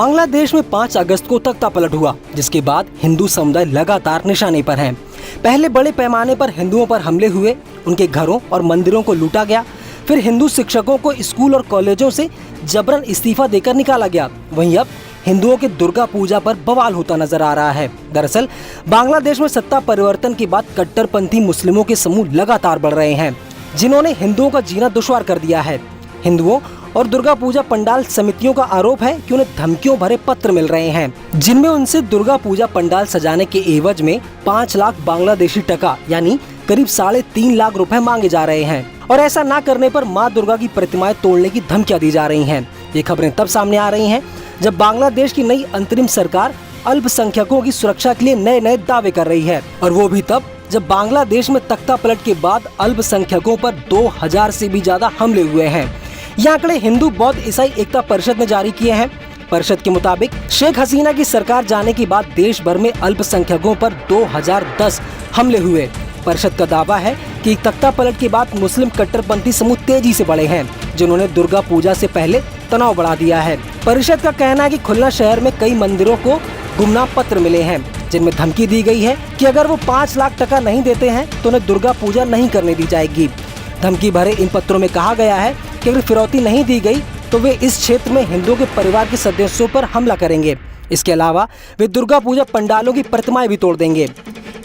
बांग्लादेश में 5 अगस्त को तख्ता पलट हुआ, जिसके बाद हिंदू समुदाय लगातार निशाने पर है। पहले बड़े पैमाने पर हिंदुओं पर हमले हुए, उनके घरों और मंदिरों को लूटा गया। फिर हिंदू शिक्षकों को स्कूल और कॉलेजों से जबरन इस्तीफा देकर निकाला गया। वहीं अब हिंदुओं के दुर्गा पूजा पर बवाल होता नजर आ रहा है। दरअसल बांग्लादेश में सत्ता परिवर्तन के बाद कट्टरपंथी मुस्लिमों के समूह लगातार बढ़ रहे हैं, जिन्होंने हिंदुओं का जीना दुश्वार कर दिया है। हिंदुओं और दुर्गा पूजा पंडाल समितियों का आरोप है कि उन्हें धमकियों भरे पत्र मिल रहे हैं, जिनमें उनसे दुर्गा पूजा पंडाल सजाने के एवज में 5 लाख बांग्लादेशी टका यानी करीब 3.5 लाख रुपए मांगे जा रहे हैं, और ऐसा न करने पर मां दुर्गा की प्रतिमाएं तोड़ने की धमकियां दी जा रही हैं। ये खबरें तब सामने आ रही हैं जब बांग्लादेश की नई अंतरिम सरकार अल्पसंख्यकों की सुरक्षा के लिए नए दावे कर रही है, और वो भी तब जब बांग्लादेश में तख्ता पलट के बाद अल्पसंख्यकों पर 2000 से भी ज्यादा हमले हुए हैं। ये आंकड़े हिंदू बौद्ध ईसाई एकता परिषद ने जारी किए हैं। परिषद के मुताबिक शेख हसीना की सरकार जाने के बाद देश भर में अल्पसंख्यकों पर 2010 हमले हुए। परिषद का दावा है कि तख्ता पलट के बाद मुस्लिम कट्टरपंथी समूह तेजी से बढ़े हैं, जिन्होंने दुर्गा पूजा से पहले तनाव बढ़ा दिया है। परिषद का कहना है कि खुलना शहर में कई मंदिरों को गुमनाम पत्र मिले हैं, जिनमें धमकी दी गई है कि अगर वो 5 लाख टका नहीं देते हैं तो उन्हें दुर्गा पूजा नहीं करने दी जाएगी। धमकी भरे इन पत्रों में कहा गया है कि अगर फिरौती नहीं दी गई तो वे इस क्षेत्र में हिंदुओं के परिवार के सदस्यों पर हमला करेंगे। इसके अलावा वे दुर्गा पूजा पंडालों की प्रतिमाएं भी तोड़ देंगे।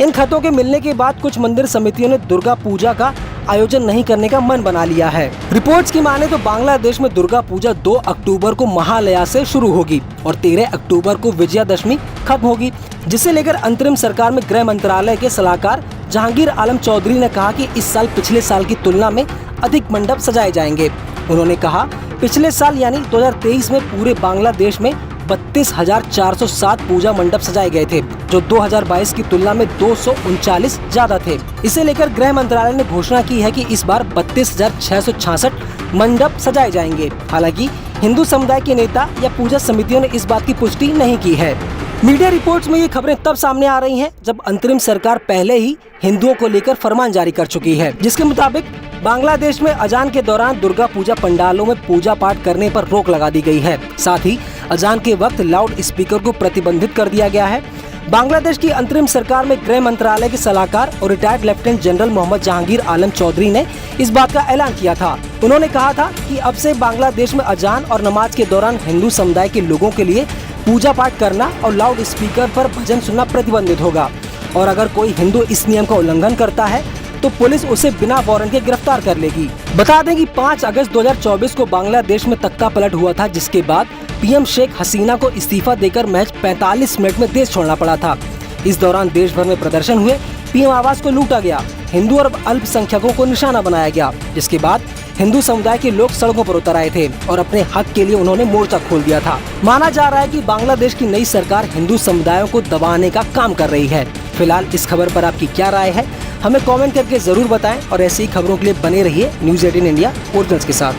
इन खतों के मिलने के बाद कुछ मंदिर समितियों ने दुर्गा पूजा का आयोजन नहीं करने का मन बना लिया है। रिपोर्ट्स की माने तो बांग्लादेश में दुर्गा पूजा 2 अक्टूबर को महालया से शुरू होगी और 13 अक्टूबर को विजयादशमी खत्म होगी, जिसे लेकर अंतरिम सरकार में गृह मंत्रालय के सलाहकार जहांगीर आलम चौधरी ने कहा कि इस साल पिछले साल की तुलना में अधिक मंडप सजाए जाएंगे। उन्होंने कहा, पिछले साल यानी 2023 में पूरे बांग्लादेश में 32,407 पूजा मंडप सजाए गए थे, जो 2022 की तुलना में 239 ज्यादा थे। इसे लेकर गृह मंत्रालय ने घोषणा की है कि इस बार 32,666 मंडप सजाए जाएंगे। हालांकि हिंदू समुदाय के नेता या पूजा समितियों ने इस बात की पुष्टि नहीं की है। मीडिया रिपोर्ट्स में ये खबरें तब सामने आ रही हैं जब अंतरिम सरकार पहले ही हिंदुओं को लेकर फरमान जारी कर चुकी है, जिसके मुताबिक बांग्लादेश में अजान के दौरान दुर्गा पूजा पंडालों में पूजा पाठ करने पर रोक लगा दी गई है। साथ ही अजान के वक्त लाउड स्पीकर को प्रतिबंधित कर दिया गया है। बांग्लादेश की अंतरिम सरकार में गृह मंत्रालय के सलाहकार और retired lieutenant general Mohammad Jahangir Alam Chowdhury ने इस बात का ऐलान किया था। उन्होंने कहा था कि अब से बांग्लादेश में अजान और नमाज के दौरान हिंदू समुदाय के लोगों के लिए पूजा पाठ करना और लाउड स्पीकर पर भजन सुनना प्रतिबंधित होगा, और अगर कोई हिंदू इस नियम का उल्लंघन करता है तो पुलिस उसे बिना वारंट के गिरफ्तार कर लेगी। बता दें कि 5 अगस्त 2024 को बांग्लादेश में तख्ता पलट हुआ था, जिसके बाद पीएम शेख हसीना को इस्तीफा देकर महज 45 मिनट में देश छोड़ना पड़ा था। इस दौरान देश भर में प्रदर्शन हुए, पीएम आवास को लूटा गया, हिंदू और अल्पसंख्यकों को निशाना बनाया गया, जिसके बाद हिंदू समुदाय के लोग सड़कों पर उतर आए थे और अपने हक के लिए उन्होंने मोर्चा खोल दिया था। माना जा रहा है कि बांग्लादेश की नई सरकार हिंदू समुदायों को दबाने का काम कर रही है। फिलहाल इस खबर पर आपकी क्या राय है, हमें कमेंट करके जरूर बताएं, और ऐसी ही खबरों के लिए बने रहिए न्यूज़ 18 इंडिया ओरिजिनल्स के साथ।